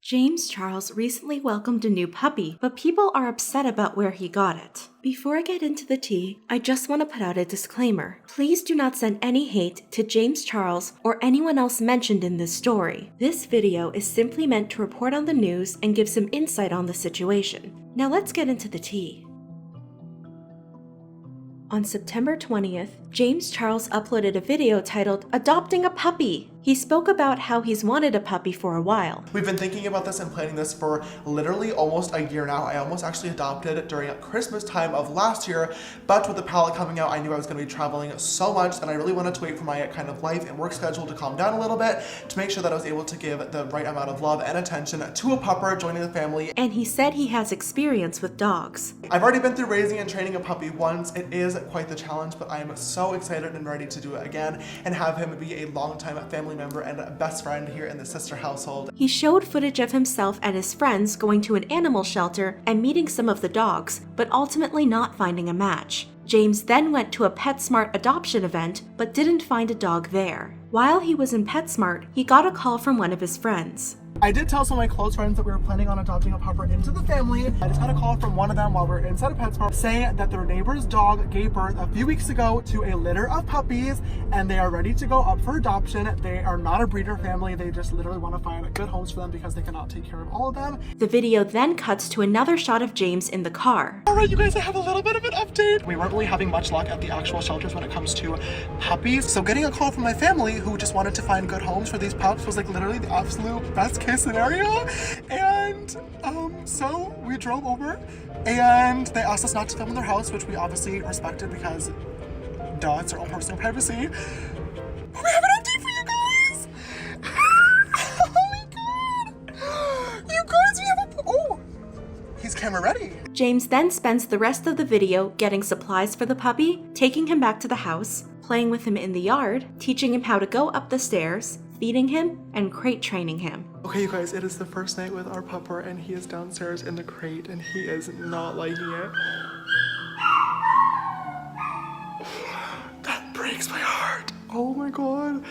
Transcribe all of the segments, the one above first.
James Charles recently welcomed a new puppy, but people are upset about where he got it. Before I get into the tea, I just want to put out a disclaimer. Please do not send any hate to James Charles or anyone else mentioned in this story. This video is simply meant to report on the news and give some insight on the situation. Now let's get into the tea. On September 20th, James Charles uploaded a video titled, "Adopting a Puppy." He spoke about how he's wanted a puppy for a while. We've been thinking about this and planning this for literally almost a year now. I almost actually adopted during Christmas time of last year, but with the palette coming out, I knew I was going to be traveling so much that I really wanted to wait for my kind of life and work schedule to calm down a little bit to make sure that I was able to give the right amount of love and attention to a pupper joining the family. And he said he has experience with dogs. I've already been through raising and training a puppy once. It is quite the challenge, but I am so excited and ready to do it again and have him be a longtime family member and best friend here in the sister household. He showed footage of himself and his friends going to an animal shelter and meeting some of the dogs, but ultimately not finding a match. James then went to a PetSmart adoption event, but didn't find a dog there. While he was in PetSmart, he got a call from one of his friends. I did tell some of my close friends that we were planning on adopting a pupper into the family. I just got a call from one of them while we were inside of PetSmart saying that their neighbor's dog gave birth a few weeks ago to a litter of puppies and they are ready to go up for adoption. They are not a breeder family. They just literally want to find good homes for them because they cannot take care of all of them. The video then cuts to another shot of James in the car. Alright, you guys, I have a little bit of an update. We weren't really having much luck at the actual shelters when it comes to puppies. So getting a call from my family who just wanted to find good homes for these pups was like literally the absolute best case scenario. And so we drove over and they asked us not to film in their house, which we obviously respected because duh, it's their own personal privacy. We have an update for you guys! Oh my god! You guys, we have he's camera ready. James then spends the rest of the video getting supplies for the puppy, taking him back to the house, playing with him in the yard, teaching him how to go up the stairs, feeding him, and crate training him. Okay, you guys, it is the first night with our pupper and he is downstairs in the crate and he is not liking it. That breaks my heart. Oh my god.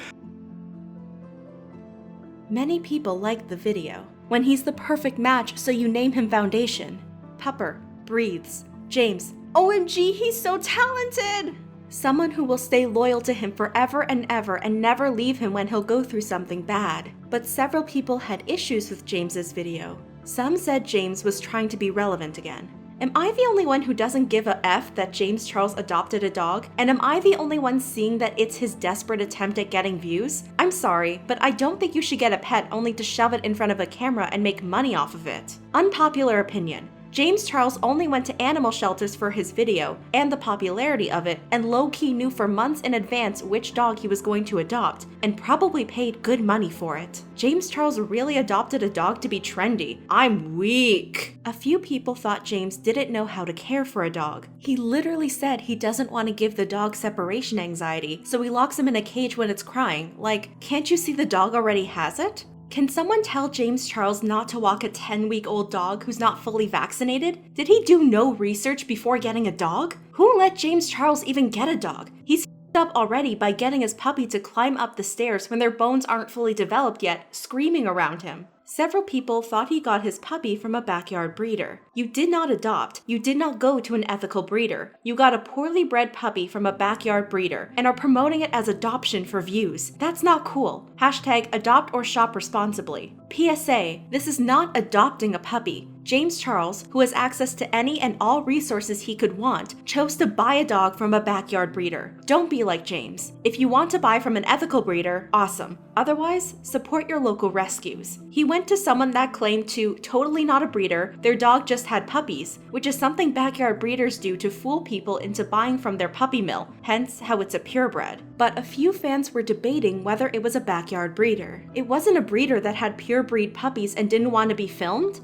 Many people liked the video. When he's the perfect match, so you name him Foundation. Pupper, breathes. James, OMG, he's so talented! Someone who will stay loyal to him forever and ever and never leave him when he'll go through something bad. But several people had issues with James's video. Some said James was trying to be relevant again. Am I the only one who doesn't give a F that James Charles adopted a dog? And am I the only one seeing that it's his desperate attempt at getting views? I'm sorry, but I don't think you should get a pet only to shove it in front of a camera and make money off of it. Unpopular opinion. James Charles only went to animal shelters for his video and the popularity of it, and low-key knew for months in advance which dog he was going to adopt, and probably paid good money for it. James Charles really adopted a dog to be trendy. I'm weak. A few people thought James didn't know how to care for a dog. He literally said he doesn't want to give the dog separation anxiety, so he locks him in a cage when it's crying. Like, can't you see the dog already has it? Can someone tell James Charles not to walk a 10-week-old dog who's not fully vaccinated? Did he do no research before getting a dog? Who let James Charles even get a dog? He's up already by getting his puppy to climb up the stairs when their bones aren't fully developed yet, screaming around him. Several people thought he got his puppy from a backyard breeder. You did not adopt. You did not go to an ethical breeder. You got a poorly bred puppy from a backyard breeder and are promoting it as adoption for views. That's not cool. Hashtag adopt or shop responsibly. PSA, this is not adopting a puppy. James Charles, who has access to any and all resources he could want, chose to buy a dog from a backyard breeder. Don't be like James. If you want to buy from an ethical breeder, awesome. Otherwise, support your local rescues. He went to someone that claimed to totally not a breeder, their dog just had puppies, which is something backyard breeders do to fool people into buying from their puppy mill, hence how it's a purebred. But a few fans were debating whether it was a backyard breeder. It wasn't a breeder that had purebred puppies and didn't want to be filmed.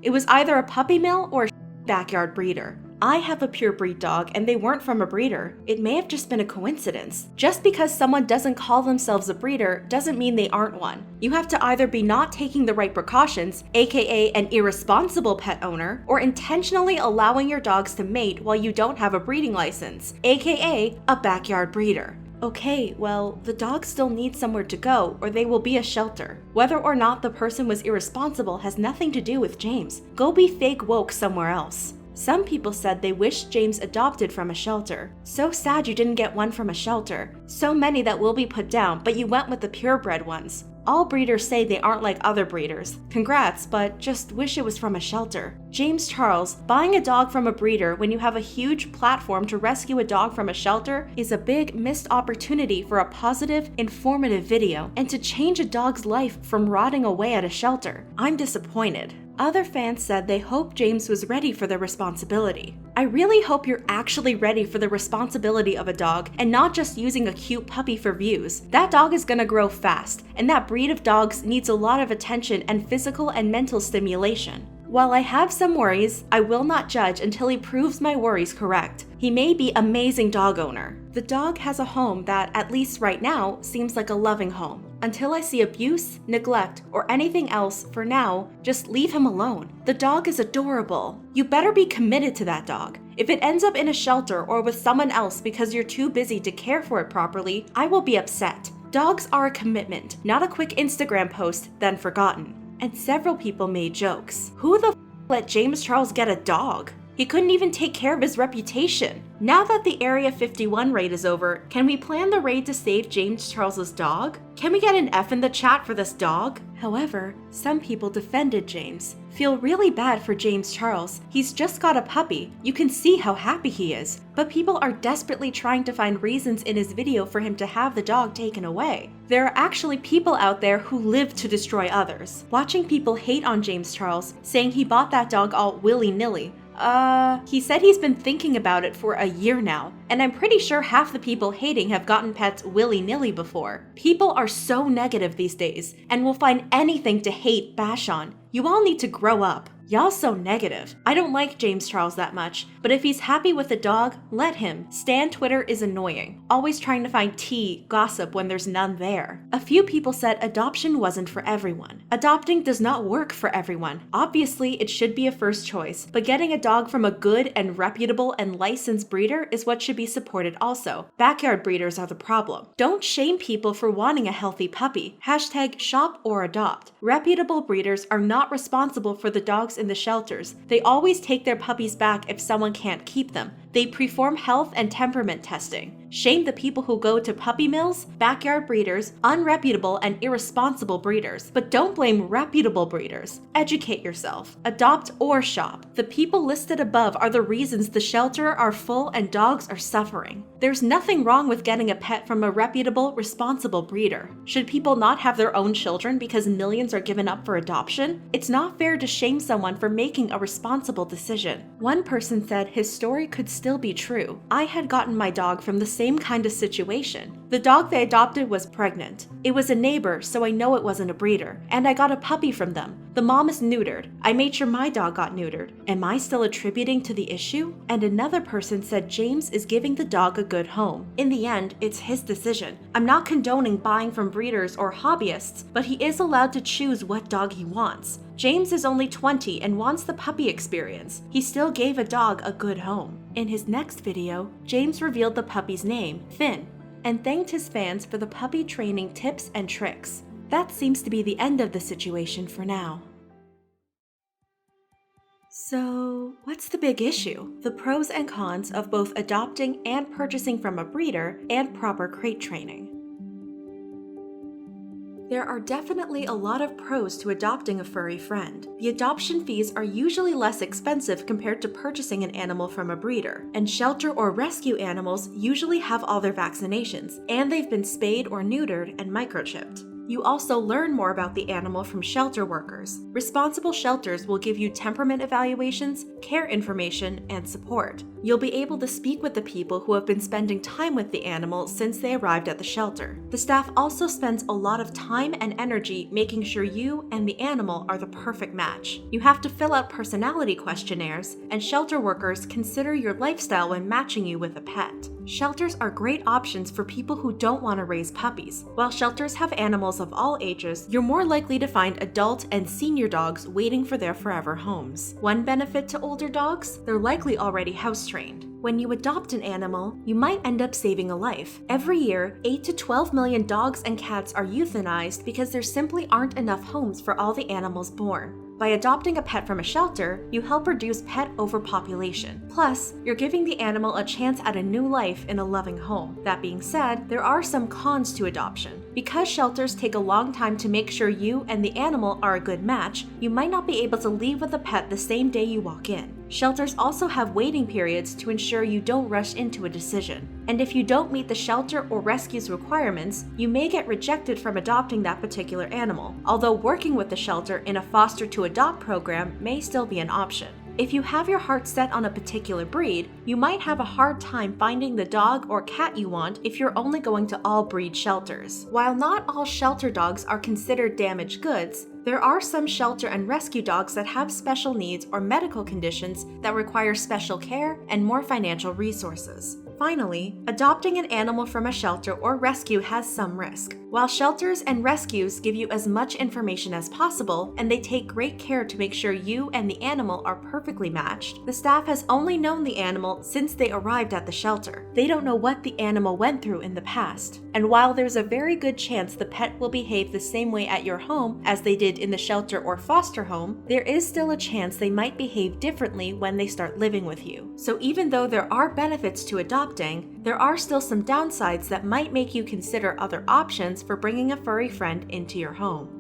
It was either a puppy mill or a backyard breeder. I have a purebred dog and they weren't from a breeder. It may have just been a coincidence. Just because someone doesn't call themselves a breeder doesn't mean they aren't one. You have to either be not taking the right precautions, aka an irresponsible pet owner, or intentionally allowing your dogs to mate while you don't have a breeding license, aka a backyard breeder. Okay, well, the dogs still need somewhere to go, or they will be a shelter. Whether or not the person was irresponsible has nothing to do with James. Go be fake woke somewhere else. Some people said they wish James adopted from a shelter. So sad you didn't get one from a shelter. So many that will be put down, but you went with the purebred ones. All breeders say they aren't like other breeders. Congrats, but just wish it was from a shelter. James Charles, buying a dog from a breeder when you have a huge platform to rescue a dog from a shelter is a big missed opportunity for a positive, informative video and to change a dog's life from rotting away at a shelter. I'm disappointed. Other fans said they hope James was ready for the responsibility. I really hope you're actually ready for the responsibility of a dog and not just using a cute puppy for views. That dog is gonna grow fast, and that breed of dogs needs a lot of attention and physical and mental stimulation. While I have some worries, I will not judge until he proves my worries correct. He may be an amazing dog owner. The dog has a home that, at least right now, seems like a loving home. Until I see abuse, neglect, or anything else, for now, just leave him alone. The dog is adorable. You better be committed to that dog. If it ends up in a shelter or with someone else because you're too busy to care for it properly, I will be upset. Dogs are a commitment, not a quick Instagram post, then forgotten. And several people made jokes. Who the let James Charles get a dog? He couldn't even take care of his reputation. Now that the Area 51 raid is over, can we plan the raid to save James Charles's dog? Can we get an F in the chat for this dog? However, some people defended James. Feel really bad for James Charles. He's just got a puppy. You can see how happy he is. But people are desperately trying to find reasons in his video for him to have the dog taken away. There are actually people out there who live to destroy others. Watching people hate on James Charles, saying he bought that dog all willy-nilly. He said he's been thinking about it for a year now, and I'm pretty sure half the people hating have gotten pets willy-nilly before. People are so negative these days, and will find anything to hate bash on. You all need to grow up. Y'all so negative. I don't like James Charles that much, but if he's happy with the dog, let him. Stan Twitter is annoying, always trying to find tea, gossip when there's none there. A few people said adoption wasn't for everyone. Adopting does not work for everyone. Obviously, it should be a first choice, but getting a dog from a good and reputable and licensed breeder is what should be supported also. Backyard breeders are the problem. Don't shame people for wanting a healthy puppy. #shop or adopt. Reputable breeders are not responsible for the dogs in the shelters. They always take their puppies back if someone can't keep them. They perform health and temperament testing. Shame the people who go to puppy mills, backyard breeders, unreputable and irresponsible breeders. But don't blame reputable breeders. Educate yourself. Adopt or shop. The people listed above are the reasons the shelter are full and dogs are suffering. There's nothing wrong with getting a pet from a reputable, responsible breeder. Should people not have their own children because millions are given up for adoption? It's not fair to shame someone for making a responsible decision. One person said his story could still be true. I had gotten my dog from the same kind of situation. The dog they adopted was pregnant. It was a neighbor, so I know it wasn't a breeder. And I got a puppy from them. The mom is neutered. I made sure my dog got neutered. Am I still attributing to the issue? And another person said James is giving the dog a good home. In the end, it's his decision. I'm not condoning buying from breeders or hobbyists, but he is allowed to choose what dog he wants. James is only 20 and wants the puppy experience. He still gave a dog a good home. In his next video, James revealed the puppy's name, Finn, and thanked his fans for the puppy training tips and tricks. That seems to be the end of the situation for now. So, what's the big issue? The pros and cons of both adopting and purchasing from a breeder and proper crate training. There are definitely a lot of pros to adopting a furry friend. The adoption fees are usually less expensive compared to purchasing an animal from a breeder, and shelter or rescue animals usually have all their vaccinations, and they've been spayed or neutered and microchipped. You also learn more about the animal from shelter workers. Responsible shelters will give you temperament evaluations, care information, and support. You'll be able to speak with the people who have been spending time with the animal since they arrived at the shelter. The staff also spends a lot of time and energy making sure you and the animal are the perfect match. You have to fill out personality questionnaires, and shelter workers consider your lifestyle when matching you with a pet. Shelters are great options for people who don't want to raise puppies. While shelters have animals of all ages, you're more likely to find adult and senior dogs waiting for their forever homes. One benefit to older dogs, they're likely already house-trained. When you adopt an animal, you might end up saving a life. Every year, 8 to 12 million dogs and cats are euthanized because there simply aren't enough homes for all the animals born. By adopting a pet from a shelter, you help reduce pet overpopulation. Plus, you're giving the animal a chance at a new life in a loving home. That being said, there are some cons to adoption. Because shelters take a long time to make sure you and the animal are a good match, you might not be able to leave with the pet the same day you walk in. Shelters also have waiting periods to ensure you don't rush into a decision. And if you don't meet the shelter or rescue's requirements, you may get rejected from adopting that particular animal, although working with the shelter in a foster to adopt program may still be an option. If you have your heart set on a particular breed, you might have a hard time finding the dog or cat you want if you're only going to all breed shelters. While not all shelter dogs are considered damaged goods, there are some shelter and rescue dogs that have special needs or medical conditions that require special care and more financial resources. Finally, adopting an animal from a shelter or rescue has some risk. While shelters and rescues give you as much information as possible, and they take great care to make sure you and the animal are perfectly matched, the staff has only known the animal since they arrived at the shelter. They don't know what the animal went through in the past. And while there's a very good chance the pet will behave the same way at your home as they did in the shelter or foster home, there is still a chance they might behave differently when they start living with you. So even though there are benefits to adopting, there are still some downsides that might make you consider other options for bringing a furry friend into your home.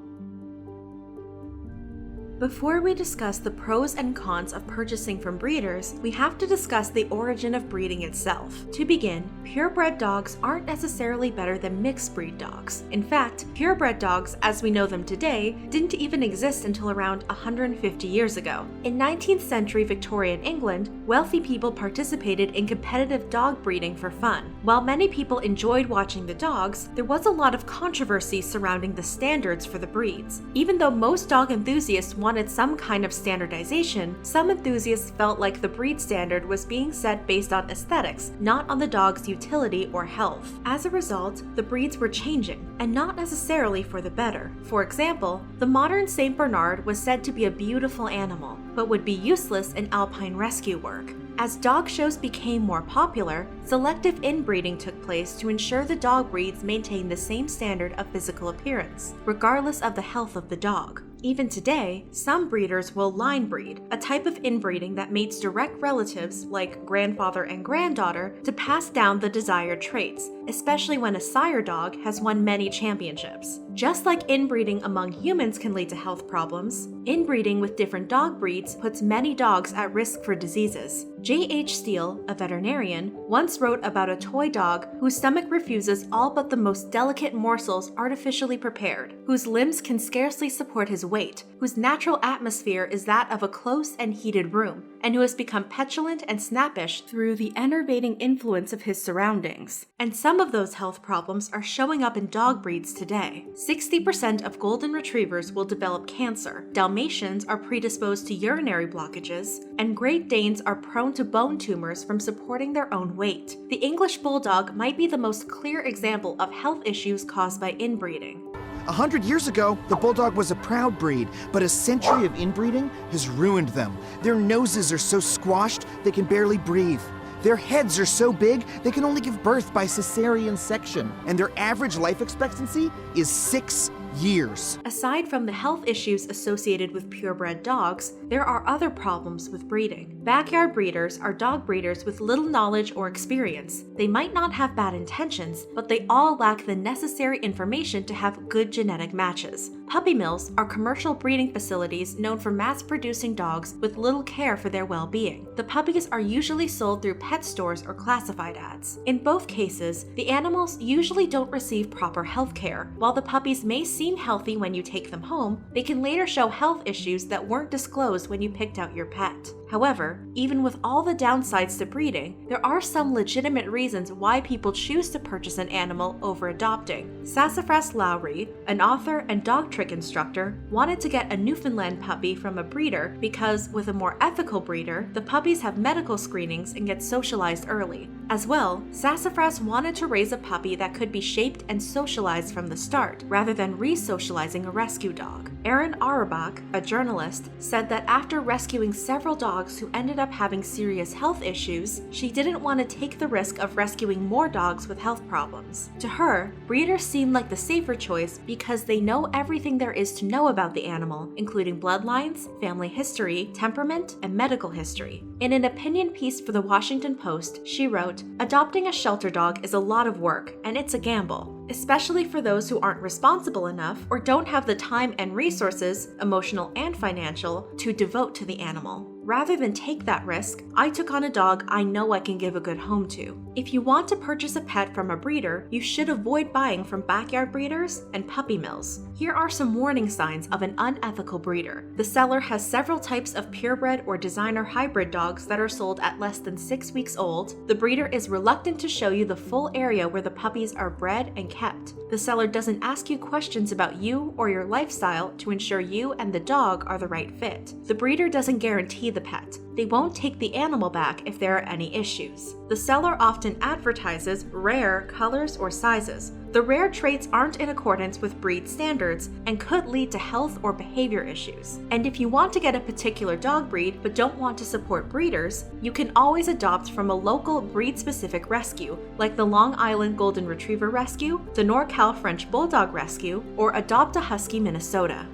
Before we discuss the pros and cons of purchasing from breeders, we have to discuss the origin of breeding itself. To begin, purebred dogs aren't necessarily better than mixed breed dogs. In fact, purebred dogs, as we know them today, didn't even exist until around 150 years ago. In 19th century Victorian England, wealthy people participated in competitive dog breeding for fun. While many people enjoyed watching the dogs, there was a lot of controversy surrounding the standards for the breeds. Even though most dog enthusiasts wanted some kind of standardization, some enthusiasts felt like the breed standard was being set based on aesthetics, not on the dog's utility or health. As a result, the breeds were changing, and not necessarily for the better. For example, the modern Saint Bernard was said to be a beautiful animal, but would be useless in alpine rescue work. As dog shows became more popular, selective inbreeding took place to ensure the dog breeds maintained the same standard of physical appearance, regardless of the health of the dog. Even today, some breeders will line breed, a type of inbreeding that mates direct relatives like grandfather and granddaughter to pass down the desired traits, especially when a sire dog has won many championships. Just like inbreeding among humans can lead to health problems, inbreeding with different dog breeds puts many dogs at risk for diseases. J.H. Steele, a veterinarian, once wrote about a toy dog whose stomach refuses all but the most delicate morsels artificially prepared, whose limbs can scarcely support his weight, whose natural atmosphere is that of a close and heated room, and who has become petulant and snappish through the enervating influence of his surroundings. And some of those health problems are showing up in dog breeds today. 60% of golden retrievers will develop cancer, Dalmatians are predisposed to urinary blockages, and Great Danes are prone to bone tumors from supporting their own weight. The English Bulldog might be the most clear example of health issues caused by inbreeding. 100 years ago, the Bulldog was a proud breed, but a century of inbreeding has ruined them. Their noses are so squashed, they can barely breathe. Their heads are so big, they can only give birth by cesarean section, and their average life expectancy is 6 years. Aside from the health issues associated with purebred dogs, there are other problems with breeding. Backyard breeders are dog breeders with little knowledge or experience. They might not have bad intentions, but they all lack the necessary information to have good genetic matches. Puppy mills are commercial breeding facilities known for mass-producing dogs with little care for their well-being. The puppies are usually sold through pet stores or classified ads. In both cases, the animals usually don't receive proper health care. While the puppies may seem healthy when you take them home, they can later show health issues that weren't disclosed when you picked out your pet. However, even with all the downsides to breeding, there are some legitimate reasons why people choose to purchase an animal over adopting. Sassafras Lowry, an author and dog trick instructor, wanted to get a Newfoundland puppy from a breeder because, with a more ethical breeder, the puppies have medical screenings and get socialized early. As well, Sassafras wanted to raise a puppy that could be shaped and socialized from the start, rather than re-socializing a rescue dog. Erin Auerbach, a journalist, said that after rescuing several dogs who ended up having serious health issues, she didn't want to take the risk of rescuing more dogs with health problems. To her, breeders seemed like the safer choice because they know everything there is to know about the animal, including bloodlines, family history, temperament, and medical history. In an opinion piece for the Washington Post, she wrote, "Adopting a shelter dog is a lot of work, and it's a gamble, especially for those who aren't responsible enough or don't have the time and resources, emotional and financial, to devote to the animal. Rather than take that risk, I took on a dog I know I can give a good home to." If you want to purchase a pet from a breeder, you should avoid buying from backyard breeders and puppy mills. Here are some warning signs of an unethical breeder. The seller has several types of purebred or designer hybrid dogs that are sold at less than 6 weeks old. The breeder is reluctant to show you the full area where the puppies are bred and kept. The seller doesn't ask you questions about you or your lifestyle to ensure you and the dog are the right fit. The breeder doesn't guarantee the pet. They won't take the animal back if there are any issues. The seller often advertises rare colors or sizes. The rare traits aren't in accordance with breed standards and could lead to health or behavior issues. And if you want to get a particular dog breed but don't want to support breeders, you can always adopt from a local breed-specific rescue, like the Long Island Golden Retriever Rescue, the NorCal French Bulldog Rescue, or Adopt a Husky Minnesota.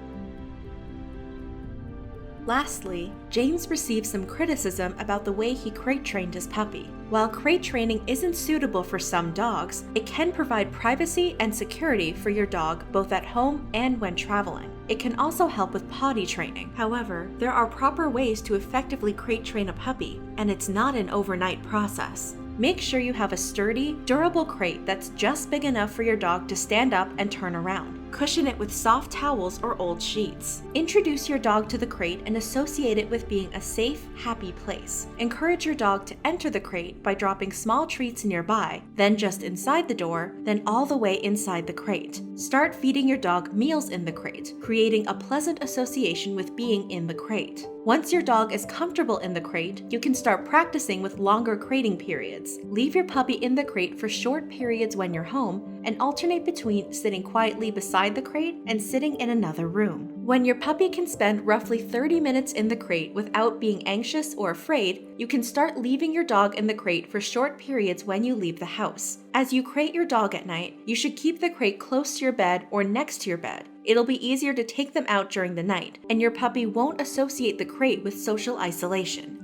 Lastly, James received some criticism about the way he crate trained his puppy. While crate training isn't suitable for some dogs, it can provide privacy and security for your dog both at home and when traveling. It can also help with potty training. However, there are proper ways to effectively crate train a puppy, and it's not an overnight process. Make sure you have a sturdy, durable crate that's just big enough for your dog to stand up and turn around. Cushion it with soft towels or old sheets. Introduce your dog to the crate and associate it with being a safe, happy place. Encourage your dog to enter the crate by dropping small treats nearby, then just inside the door, then all the way inside the crate. Start feeding your dog meals in the crate, creating a pleasant association with being in the crate. Once your dog is comfortable in the crate, you can start practicing with longer crating periods. Leave your puppy in the crate for short periods when you're home, and alternate between sitting quietly beside the crate and sitting in another room. When your puppy can spend roughly 30 minutes in the crate without being anxious or afraid, you can start leaving your dog in the crate for short periods when you leave the house. As you crate your dog at night, you should keep the crate close to your bed or next to your bed. It'll be easier to take them out during the night, and your puppy won't associate the crate with social isolation.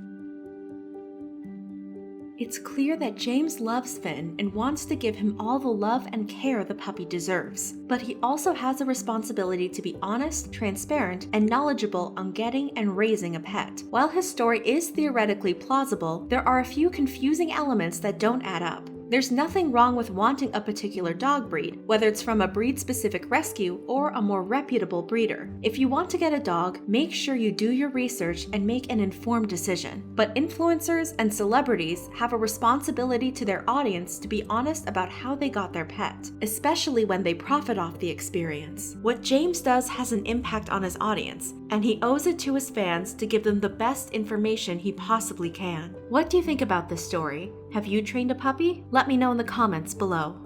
It's clear that James loves Finn and wants to give him all the love and care the puppy deserves, but he also has a responsibility to be honest, transparent, and knowledgeable on getting and raising a pet. While his story is theoretically plausible, there are a few confusing elements that don't add up. There's nothing wrong with wanting a particular dog breed, whether it's from a breed-specific rescue or a more reputable breeder. If you want to get a dog, make sure you do your research and make an informed decision. But influencers and celebrities have a responsibility to their audience to be honest about how they got their pet, especially when they profit off the experience. What James does has an impact on his audience, and he owes it to his fans to give them the best information he possibly can. What do you think about this story? Have you trained a puppy? Let me know in the comments below.